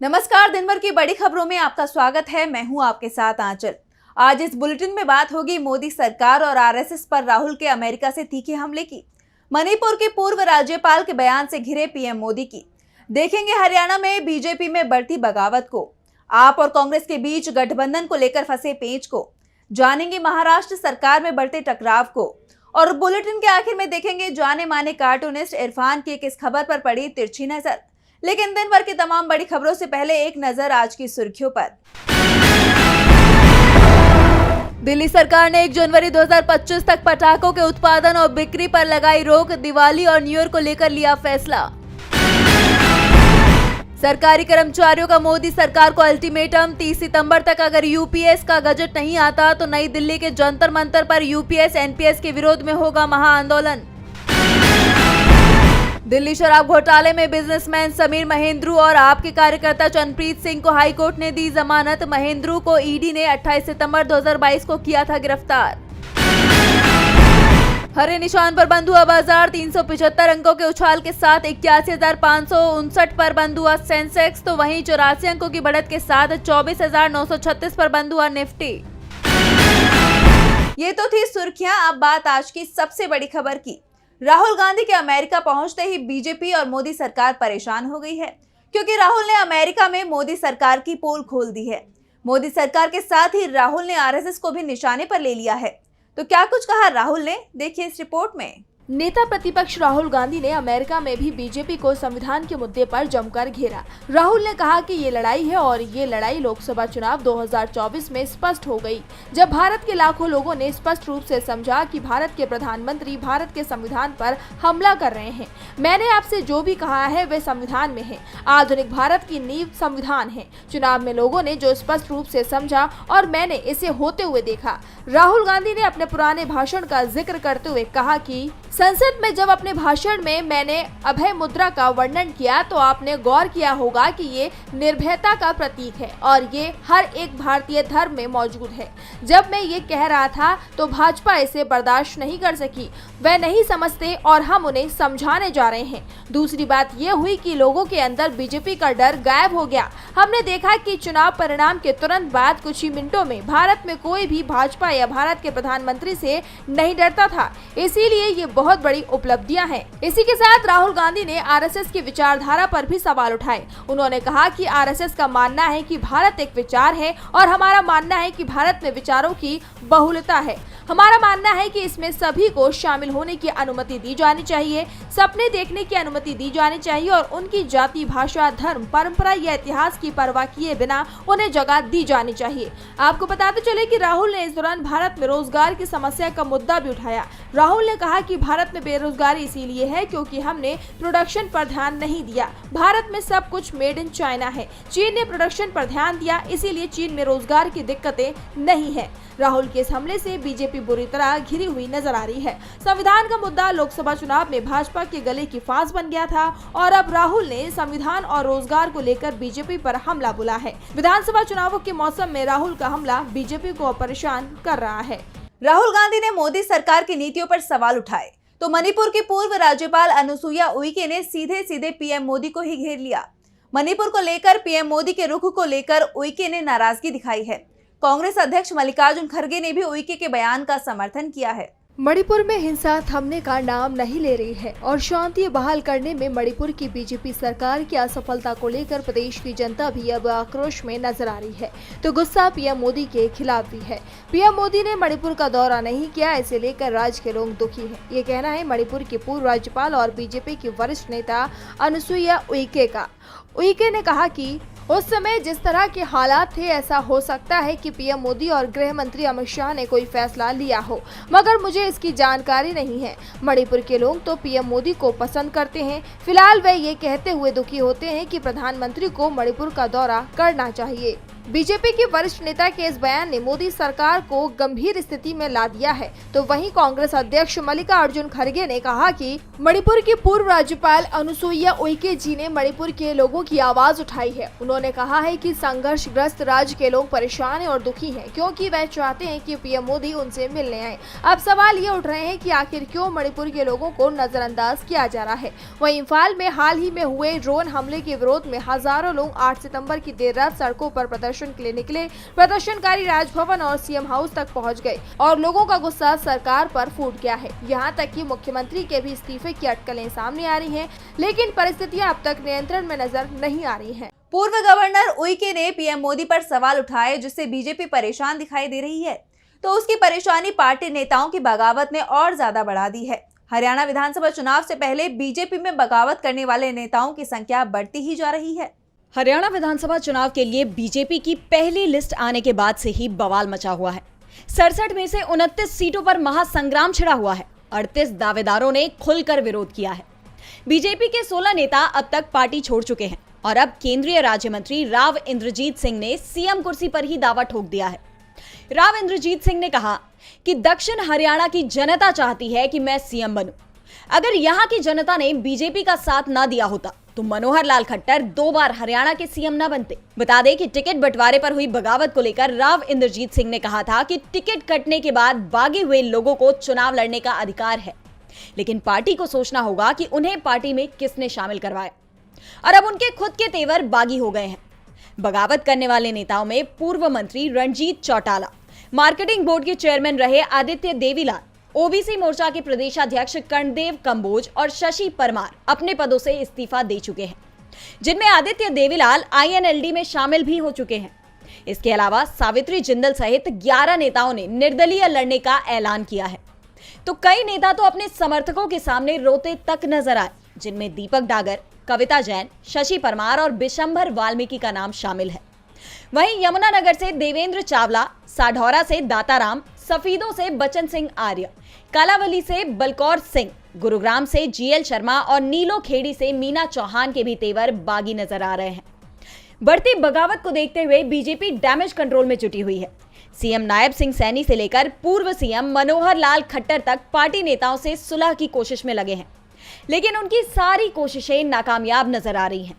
नमस्कार, दिन भर की बड़ी खबरों में आपका स्वागत है। मैं हूं आपके साथ आंचल। आज इस बुलेटिन में बात होगी मोदी सरकार और आरएसएस पर राहुल के अमेरिका से तीखे हमले की, मणिपुर के पूर्व राज्यपाल के बयान से घिरे पीएम मोदी की, देखेंगे हरियाणा में बीजेपी में बढ़ती बगावत को, आप और कांग्रेस के बीच गठबंधन को लेकर फंसे पेंच को, जानेंगे महाराष्ट्र सरकार में बढ़ते टकराव को, और बुलेटिन के आखिर में देखेंगे जाने माने कार्टूनिस्ट इरफान की किस खबर पर पड़ी तिरछी नजर। लेकिन दिन भर की तमाम बड़ी खबरों से पहले एक नजर आज की सुर्खियों पर। दिल्ली सरकार ने 1 जनवरी 2025 तक पटाखों के उत्पादन और बिक्री पर लगाई रोक, दिवाली और न्यू ईयर को लेकर लिया फैसला। सरकारी कर्मचारियों का मोदी सरकार को अल्टीमेटम, 30 सितंबर तक अगर यूपीएस का गजट नहीं आता तो नई दिल्ली के जंतर मंतर पर यूपीएस एनपीएस के विरोध में होगा महाआंदोलन। दिल्ली शराब घोटाले में बिजनेसमैन समीर महेंद्रू और आपके कार्यकर्ता चरणप्रीत सिंह को हाईकोर्ट ने दी जमानत। महेंद्रू को ईडी ने 28 सितंबर 2022 को किया था गिरफ्तार। हरे निशान पर बंद हुआ बाजार, 375 अंकों के उछाल के साथ 81,559 पर बंद हुआ सेंसेक्स, तो वहीं 84 अंकों की बढ़त के साथ 24,936 पर बंद हुआ निफ्टी। ये तो थी सुर्खियां। अब बात आज की सबसे बड़ी खबर की। राहुल गांधी के अमेरिका पहुंचते ही बीजेपी और मोदी सरकार परेशान हो गई है, क्योंकि राहुल ने अमेरिका में मोदी सरकार की पोल खोल दी है। मोदी सरकार के साथ ही राहुल ने आरएसएस को भी निशाने पर ले लिया है। तो क्या कुछ कहा राहुल ने, देखिए इस रिपोर्ट में। नेता प्रतिपक्ष राहुल गांधी ने अमेरिका में भी बीजेपी को संविधान के मुद्दे पर जमकर घेरा। राहुल ने कहा कि ये लड़ाई है और ये लड़ाई लोकसभा चुनाव 2024 में स्पष्ट हो गई, जब भारत के लाखों लोगों ने स्पष्ट रूप से समझा कि भारत के प्रधानमंत्री भारत के संविधान पर हमला कर रहे हैं। मैंने आपसे जो भी कहा है वे संविधान में है। आधुनिक भारत की नींव संविधान है। चुनाव में लोगों ने जो स्पष्ट रूप से समझा और मैंने इसे होते हुए देखा। राहुल गांधी ने अपने पुराने भाषण का जिक्र करते हुए कहा कि संसद में जब अपने भाषण में मैंने अभय मुद्रा का वर्णन किया तो आपने गौर किया होगा कि ये निर्भयता का प्रतीक है और ये हर एक भारतीय धर्म में मौजूद है। जब मैं ये कह रहा था तो भाजपा इसे बर्दाश्त नहीं कर सकी, वह नहीं समझते और हम उन्हें समझाने जा रहे हैं। दूसरी बात ये हुई कि लोगों के अंदर बीजेपी का डर गायब हो गया। हमने देखा कि चुनाव परिणाम के तुरंत बाद कुछ ही मिनटों में भारत में कोई भी भाजपा या भारत के प्रधानमंत्री से नहीं डरता था। इसीलिए ये बहुत बड़ी उपलब्धियां हैं। इसी के साथ राहुल गांधी ने आरएसएस की विचारधारा पर भी सवाल उठाए। उन्होंने कहा कि आरएसएस का मानना है कि भारत एक विचार है और हमारा मानना है कि भारत में विचारों की बहुलता है। हमारा मानना है कि इसमें सभी को शामिल होने की अनुमति दी जानी चाहिए, सपने देखने की अनुमति दी जानी चाहिए और उनकी जाति, भाषा, धर्म, परंपरा या इतिहास की परवाह किए बिना उन्हें जगह दी जानी चाहिए। आपको बताते चले कि राहुल ने इस दौरान भारत में रोजगार की समस्या का मुद्दा भी उठाया। राहुल ने कहा कि भारत में बेरोजगारी इसीलिए है क्योंकि हमने प्रोडक्शन पर ध्यान नहीं दिया। भारत में सब कुछ मेड इन चाइना है। चीन ने प्रोडक्शन पर ध्यान दिया, इसीलिए चीन में रोजगार की दिक्कतें नहीं है। राहुल के इस हमले से बीजेपी बुरी तरह घिरी हुई नजर आ रही है। संविधान का मुद्दा लोकसभा चुनाव में भाजपा के गले की फांस बन गया था और अब राहुल ने संविधान और रोजगार को लेकर बीजेपी पर हमला बोला है। विधानसभा चुनावों के मौसम में राहुल का हमला बीजेपी को परेशान कर रहा है। राहुल गांधी ने मोदी सरकार की नीतियों पर सवाल उठाए तो मणिपुर की पूर्व राज्यपाल अनुसुईया उइके ने सीधे सीधे पीएम मोदी को ही घेर लिया। मणिपुर को लेकर पीएम मोदी के रुख को लेकर उइके ने नाराजगी दिखाई है। कांग्रेस अध्यक्ष मल्लिकार्जुन खड़गे ने भी उइके के बयान का समर्थन किया है। मणिपुर में हिंसा थमने का नाम नहीं ले रही है और शांति बहाल करने में मणिपुर की बीजेपी सरकार की असफलता को लेकर प्रदेश की जनता भी अब आक्रोश में नजर आ रही है, तो गुस्सा पीएम मोदी के खिलाफ भी है। पीएम मोदी ने मणिपुर का दौरा नहीं किया, इसे लेकर राज्य के लोग दुखी हैं। ये कहना है मणिपुर की पूर्व राज्यपाल और बीजेपी की वरिष्ठ नेता अनुसुईया उइके का। उइके ने कहा कि उस समय जिस तरह के हालात थे ऐसा हो सकता है कि पीएम मोदी और गृह मंत्री अमित शाह ने कोई फैसला लिया हो, मगर मुझे इसकी जानकारी नहीं है। मणिपुर के लोग तो पीएम मोदी को पसंद करते हैं। फिलहाल वे ये कहते हुए दुखी होते हैं कि प्रधानमंत्री को मणिपुर का दौरा करना चाहिए। बीजेपी के वरिष्ठ नेता के इस बयान ने मोदी सरकार को गंभीर स्थिति में ला दिया है। तो वहीं कांग्रेस अध्यक्ष मल्लिकार्जुन खड़गे ने कहा कि मणिपुर की पूर्व राज्यपाल अनुसुईया उइके जी ने मणिपुर के लोगों की आवाज उठाई है। उन्होंने कहा है कि संघर्षग्रस्त राज्य के लोग परेशान हैं और दुखी हैं, क्योंकि वह चाहते हैं कि पीएम मोदी उनसे मिलने आए। अब सवाल ये उठ रहे हैं कि आखिर क्यों मणिपुर के लोगों को नजरअंदाज किया जा रहा है। वहीं इम्फाल में हाल ही में हुए ड्रोन हमले के विरोध में हजारों लोग 8 सितंबर की देर रात सड़कों पर प्रदर्शन के लिए निकले। प्रदर्शनकारी राजभवन और सीएम हाउस तक पहुंच गए और लोगों का गुस्सा सरकार पर फूट गया है। यहां तक कि मुख्यमंत्री के भी इस्तीफे की अटकलें सामने आ रही हैं, लेकिन परिस्थितियां अब तक नियंत्रण में नजर नहीं आ रही हैं। पूर्व गवर्नर उइके ने पीएम मोदी पर सवाल उठाए, जिससे बीजेपी परेशान दिखाई दे रही है। तो उसकी परेशानी पार्टी नेताओं की बगावत ने और ज्यादा बढ़ा दी है। हरियाणा विधानसभा चुनाव से पहले बीजेपी में बगावत करने वाले नेताओं की संख्या बढ़ती ही जा रही है। हरियाणा विधानसभा चुनाव के लिए बीजेपी की पहली लिस्ट आने के बाद से ही बवाल मचा हुआ है। 67 में से 29 सीटों पर महासंग्राम छिड़ा हुआ है। 38 दावेदारों ने खुलकर विरोध किया है। बीजेपी के 16 नेता अब तक पार्टी छोड़ चुके हैं और अब केंद्रीय राज्य मंत्री राव इंद्रजीत सिंह ने सीएम कुर्सी पर ही दावा ठोक दिया है। राव इंद्रजीत सिंह ने कहा कि दक्षिण हरियाणा की जनता चाहती है कि मैं सीएम बनूं। अगर यहां की जनता ने बीजेपी का साथ ना दिया होता तो मनोहर लाल खट्टर 2 बार हरियाणा के सीएम न बनते। बता दें कि टिकट बंटवारे पर हुई बगावत को लेकर राव इंद्रजीत सिंह ने कहा था कि टिकट कटने के बाद बागी हुए लोगों को चुनाव लड़ने का अधिकार है, लेकिन पार्टी को सोचना होगा कि उन्हें पार्टी में किसने शामिल करवाया। और अब उनके खुद के तेवर बागी हो गए हैं। बगावत करने वाले नेताओं में पूर्व मंत्री रणजीत चौटाला, मार्केटिंग बोर्ड के चेयरमैन रहे आदित्य देवीलाल, ओबीसी मोर्चा के प्रदेशाध्यक्ष कर्णदेव कंबोज और शशि परमार अपने पदों से इस्तीफा दे चुके हैं, जिनमें आदित्य देवीलाल आईएनएलडी में शामिल भी हो चुके हैं। इसके अलावा सावित्री जिंदल सहित 11 नेताओं ने निर्दलीय लड़ने का ऐलान किया है। तो कई नेता तो अपने समर्थकों के सामने रोते तक नजर आए, जिनमें दीपक डागर, कविता जैन, शशि परमार और बिशंभर वाल्मीकि का नाम शामिल है। वहीं यमुनानगर से देवेंद्र चावला, साढौरा से दाताराम, सफीदों से बचन सिंह आर्य, कालावली से बलकौर सिंह, गुरुग्राम से जीएल शर्मा और नीलो खेड़ी से मीना चौहान के भी तेवर बागी नजर आ रहे हैं। बढ़ती बगावत को देखते हुए बीजेपी डैमेज कंट्रोल में जुटी हुई है। सीएम नायब सिंह सैनी से लेकर पूर्व सीएम मनोहर लाल खट्टर तक पार्टी नेताओं से सुलह की कोशिश में लगे हैं, लेकिन उनकी सारी कोशिशें नाकामयाब नजर आ रही हैं।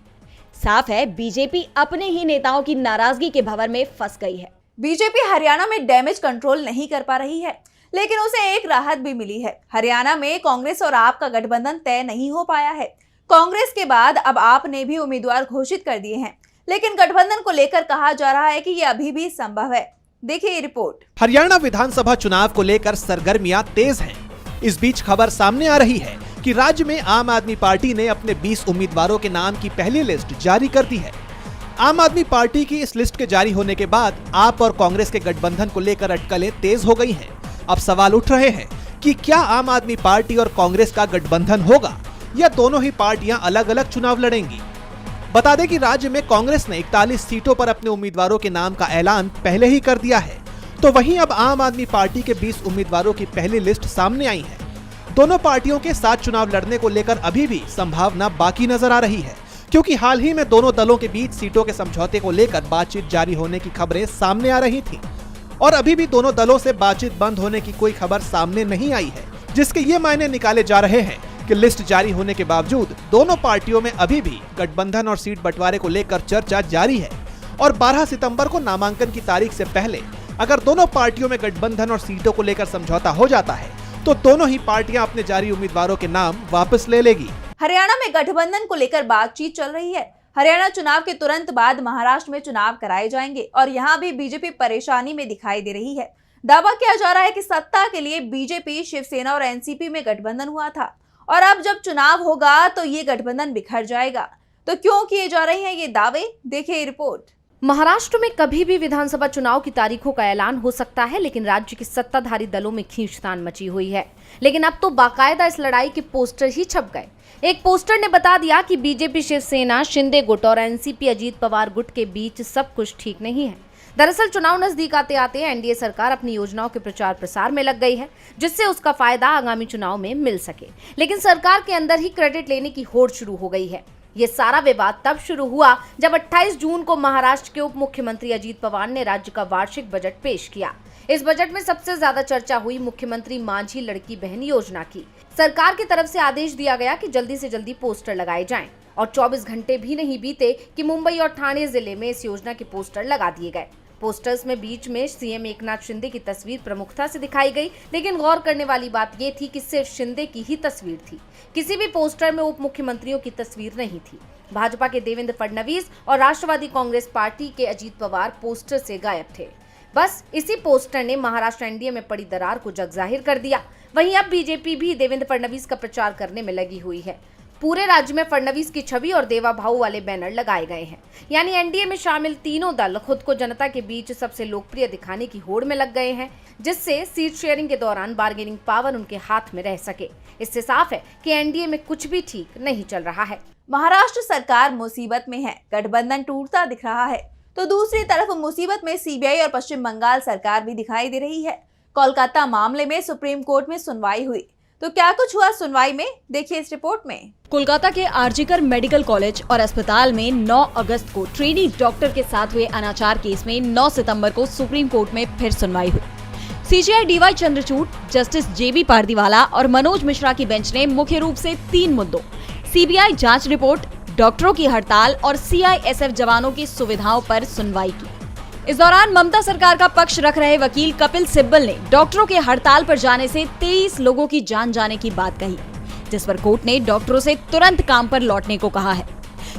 साफ है बीजेपी अपने ही नेताओं की नाराजगी के भंवर में फंस गई है। बीजेपी हरियाणा में डैमेज कंट्रोल नहीं कर पा रही है, लेकिन उसे एक राहत भी मिली है। हरियाणा में कांग्रेस और आप का गठबंधन तय नहीं हो पाया है। कांग्रेस के बाद अब आप ने भी उम्मीदवार घोषित कर दिए हैं, लेकिन गठबंधन को लेकर कहा जा रहा है कि ये अभी भी संभव है। देखिए ये रिपोर्ट। हरियाणा विधानसभा चुनाव को लेकर सरगर्मियां तेज हैं। इस बीच खबर सामने आ रही है कि राज्य में आम आदमी पार्टी ने अपने 20 उम्मीदवारों के नाम की पहली लिस्ट जारी कर दी है। आम आदमी पार्टी की इस लिस्ट के जारी होने के बाद आप और कांग्रेस के गठबंधन को लेकर अटकलें तेज हो गई हैं। अब सवाल उठ रहे हैं कि क्या आम आदमी पार्टी और कांग्रेस का गठबंधन होगा या दोनों ही पार्टियां अलग अलग चुनाव लड़ेंगी। बता दें कि राज्य में कांग्रेस ने 41 सीटों पर अपने उम्मीदवारों के नाम का ऐलान पहले ही कर दिया है, तो वहीं अब आम आदमी पार्टी के 20 उम्मीदवारों की पहली लिस्ट सामने आई है। दोनों पार्टियों के साथ चुनाव लड़ने को लेकर अभी भी संभावना बाकी नजर आ रही है, क्योंकि हाल ही में दोनों दलों के बीच सीटों के समझौते को लेकर बातचीत जारी होने की खबरें सामने आ रही थीं और अभी भी दोनों दलों से बातचीत बंद होने की कोई खबर सामने नहीं आई है, जिसके ये मायने निकाले जा रहे हैं कि लिस्ट जारी होने के बावजूद दोनों पार्टियों में अभी भी गठबंधन और सीट बंटवारे को लेकर चर्चा जारी है और 12 सितंबर को नामांकन की तारीख से पहले अगर दोनों पार्टियों में गठबंधन और सीटों को लेकर समझौता हो जाता है तो दोनों ही पार्टियां अपने जारी उम्मीदवारों के नाम वापस ले लेगी। हरियाणा में गठबंधन को लेकर बातचीत चल रही है। हरियाणा चुनाव के तुरंत बाद महाराष्ट्र में चुनाव कराए जाएंगे और यहाँ भी बीजेपी परेशानी में दिखाई दे रही है। दावा किया जा रहा है कि सत्ता के लिए बीजेपी, शिवसेना और एनसीपी में गठबंधन हुआ था और अब जब चुनाव होगा तो ये गठबंधन बिखर जाएगा। तो क्यों किए जा रहे हैं ये दावे, देखिए रिपोर्ट। महाराष्ट्र में कभी भी विधानसभा चुनाव की तारीखों का ऐलान हो सकता है, लेकिन राज्य के सत्ताधारी दलों में खींचतान मची हुई है। लेकिन अब तो बाकायदा इस लड़ाई के पोस्टर ही छप गए। एक पोस्टर ने बता दिया कि बीजेपी, शिवसेना, शिंदे गुट और एनसीपी अजीत पवार गुट के बीच सब कुछ ठीक नहीं है। दरअसल चुनाव नजदीक आते आते एनडीए सरकार अपनी योजनाओं के प्रचार प्रसार में लग गई है, जिससे उसका फायदा आगामी चुनाव में मिल सके। लेकिन सरकार के अंदर ही क्रेडिट लेने की होड़ शुरू हो गई है। ये सारा विवाद तब शुरू हुआ जब 28 जून को महाराष्ट्र के उप मुख्यमंत्री अजीत पवार ने राज्य का वार्षिक बजट पेश किया। इस बजट में सबसे ज्यादा चर्चा हुई मुख्यमंत्री मांझी लड़की बहन योजना की। सरकार की तरफ से आदेश दिया गया कि जल्दी से जल्दी पोस्टर लगाए जाएं और 24 घंटे भी नहीं बीते कि मुंबई और ठाणे जिले में इस योजना के पोस्टर लगा दिए गए। पोस्टर्स में बीच में सीएम एकनाथ शिंदे की तस्वीर प्रमुखता से दिखाई गई, लेकिन गौर करने वाली बात ये थी कि सिर्फ शिंदे की ही तस्वीर थी। किसी भी पोस्टर में उप मुख्यमंत्रियों की तस्वीर नहीं थी। भाजपा के देवेंद्र फडणवीस और राष्ट्रवादी कांग्रेस पार्टी के अजीत पवार पोस्टर से गायब थे। बस इसी पोस्टर ने महाराष्ट्र एनडीए में पड़ी दरार को जगजाहिर कर दिया। वहीं अब बीजेपी भी देवेंद्र फडणवीस का प्रचार करने में लगी हुई है। पूरे राज्य में फडणवीस की छवि और देवा भाऊ वाले बैनर लगाए गए हैं। यानी एनडीए में शामिल तीनों दल खुद को जनता के बीच सबसे लोकप्रिय दिखाने की होड़ में लग गए हैं, जिससे सीट शेयरिंग के दौरान बार्गेनिंग पावर उनके हाथ में रह सके। इससे साफ है कि एनडीए में कुछ भी ठीक नहीं चल रहा है। महाराष्ट्र सरकार मुसीबत में है, गठबंधन टूटता दिख रहा है, तो दूसरी तरफ मुसीबत में सीबीआई और पश्चिम बंगाल सरकार भी दिखाई दे रही है। कोलकाता मामले में सुप्रीम कोर्ट में सुनवाई हुई, तो क्या कुछ हुआ सुनवाई में, देखिए इस रिपोर्ट में। कोलकाता के आरजीकर मेडिकल कॉलेज और अस्पताल में 9 अगस्त को ट्रेनी डॉक्टर के साथ हुए अनाचार केस में 9 सितंबर को सुप्रीम कोर्ट में फिर सुनवाई हुई। सीजेआई डीवाई चंद्रचूड़, जस्टिस जेबी पारदीवाला और मनोज मिश्रा की बेंच ने मुख्य रूप से 3 मुद्दों, सीबीआई जांच रिपोर्ट, डॉक्टरों की हड़ताल और सीआईएसएफ जवानों की सुविधाओं पर सुनवाई की। इस दौरान ममता सरकार का पक्ष रख रहे वकील कपिल सिब्बल ने डॉक्टरों के हड़ताल पर जाने से 23 लोगों की जान जाने की बात कही, जिस पर कोर्ट ने डॉक्टरों से तुरंत काम पर लौटने को कहा है।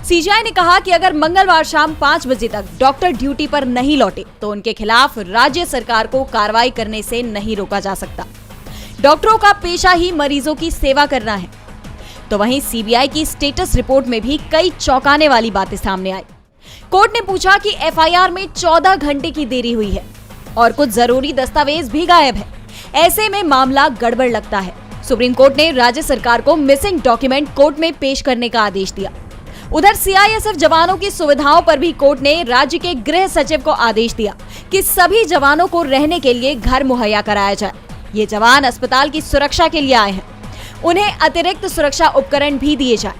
सीजेआई ने कहा कि अगर मंगलवार शाम 5 बजे तक डॉक्टर ड्यूटी पर नहीं लौटे तो उनके खिलाफ राज्य सरकार को कार्रवाई करने से नहीं रोका जा सकता। डॉक्टरों का पेशा ही मरीजों की सेवा करना है। तो वहीं सीबीआई की स्टेटस रिपोर्ट में भी कई चौंकाने वाली बातें सामने आई। कोर्ट ने पूछा कि एफआईआर में 14 घंटे की देरी हुई है और कुछ जरूरी दस्तावेज भी गायब है। ऐसे में मामला गड़बड़ लगता है। सुप्रीम कोर्ट ने राज्य सरकार को मिसिंग डॉक्यूमेंट कोर्ट में पेश करने का आदेश दिया। उधर सीआईएसएफ जवानों की सुविधाओं पर भी कोर्ट ने राज्य के गृह सचिव को आदेश दिया कि सभी जवानों को रहने के लिए घर मुहैया कराया जाए। ये जवान अस्पताल की सुरक्षा के लिए आए हैं, उन्हें अतिरिक्त सुरक्षा उपकरण भी दिए जाए।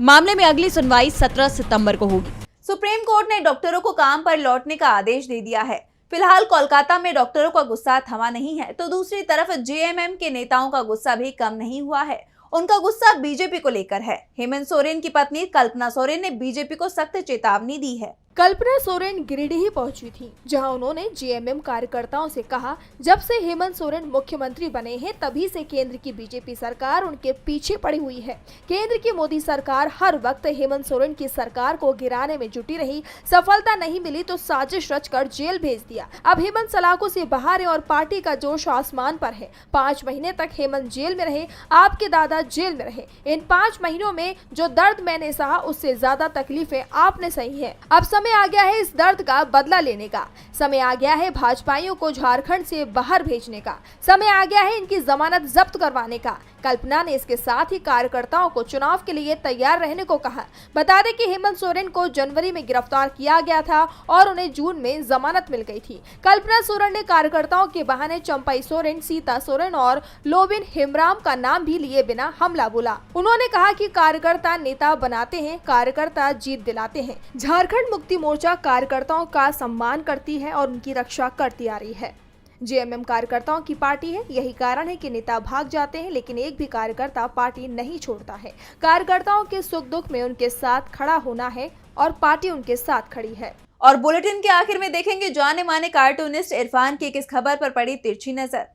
मामले में अगली सुनवाई 17 सितंबर को होगी। सुप्रीम कोर्ट ने डॉक्टरों को काम पर लौटने का आदेश दे दिया है। फिलहाल कोलकाता में डॉक्टरों का गुस्सा थमा नहीं है, तो दूसरी तरफ जेएमएम के नेताओं का गुस्सा भी कम नहीं हुआ है। उनका गुस्सा बीजेपी को लेकर है। हेमंत सोरेन की पत्नी कल्पना सोरेन ने बीजेपी को सख्त चेतावनी दी है। कल्पना सोरेन गिरिडीह पहुंची थी, जहां उन्होंने जेएमएम कार्यकर्ताओं से कहा, जब से हेमंत सोरेन मुख्यमंत्री बने हैं तभी से केंद्र की बीजेपी सरकार उनके पीछे पड़ी हुई है। केंद्र की मोदी सरकार हर वक्त हेमंत सोरेन की सरकार को गिराने में जुटी रही। सफलता नहीं मिली तो साजिश रचकर जेल भेज दिया। अब हेमंत सलाखों से बाहर है और पार्टी का जोश आसमान पर है। 5 महीने तक हेमंत जेल में रहे, आपके दादा जेल में रहे। इन 5 महीनों में जो दर्द मैंने सहा उससे ज्यादा तकलीफें आपने सही है। अब समय आ गया है इस दर्द का बदला लेने का। समय आ गया है भाजपाइयों को झारखंड से बाहर भेजने का। समय आ गया है इनकी जमानत जब्त करवाने का। कल्पना ने इसके साथ ही कार्यकर्ताओं को चुनाव के लिए तैयार रहने को कहा। बता दें कि हेमंत सोरेन को जनवरी में गिरफ्तार किया गया था और उन्हें जून में जमानत मिल गई थी। कल्पना सोरेन ने कार्यकर्ताओं के बहाने चंपई सोरेन, सीता सोरेन और लोबिन हेमराम का नाम भी लिए बिना हमला बोला। उन्होंने कहा कि कार्यकर्ता नेता बनाते हैं, कार्यकर्ता जीत दिलाते हैं। झारखंड मुक्ति मोर्चा कार्यकर्ताओं का सम्मान करती है और उनकी रक्षा करती आ रही है। जेएमएम कार्यकर्ताओं की पार्टी है, यही कारण है कि नेता भाग जाते हैं, लेकिन एक भी कार्यकर्ता पार्टी नहीं छोड़ता है। कार्यकर्ताओं के सुख दुख में उनके साथ खड़ा होना है और पार्टी उनके साथ खड़ी है। और बुलेटिन के आखिर में देखेंगे जाने माने कार्टूनिस्ट इरफान की किस खबर पर पड़ी तिरछी नजर।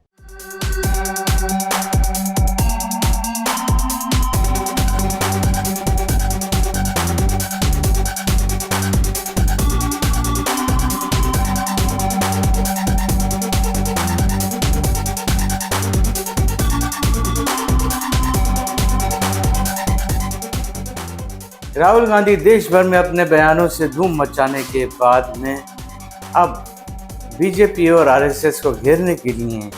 राहुल गांधी देश भर में अपने बयानों से धूम मचाने के बाद में अब बीजेपी और आरएसएस को घेरने के लिए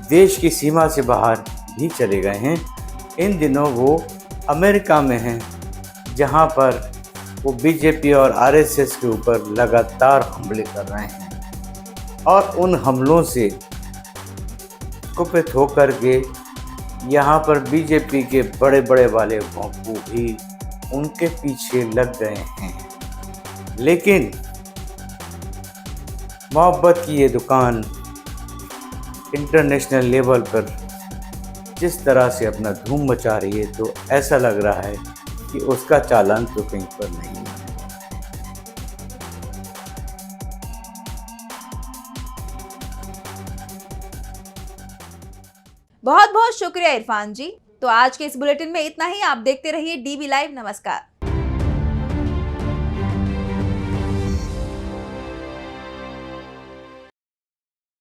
देश की सीमा से बाहर भी चले गए हैं। इन दिनों वो अमेरिका में हैं, जहां पर वो बीजेपी और आरएसएस के ऊपर लगातार हमले कर रहे हैं और उन हमलों से कुपित होकर के यहाँ पर बीजेपी के बड़े बड़े वाले को भी उनके पीछे लग गए हैं। लेकिन मोहब्बत की ये दुकान इंटरनेशनल लेवल पर जिस तरह से अपना धूम मचा रही है, तो ऐसा लग रहा है कि उसका चालान तो कहीं पर नहीं है। बहुत बहुत शुक्रिया इरफान जी। तो आज के इस बुलेटिन में इतना ही। आप देखते रहिए DB लाइव। नमस्कार।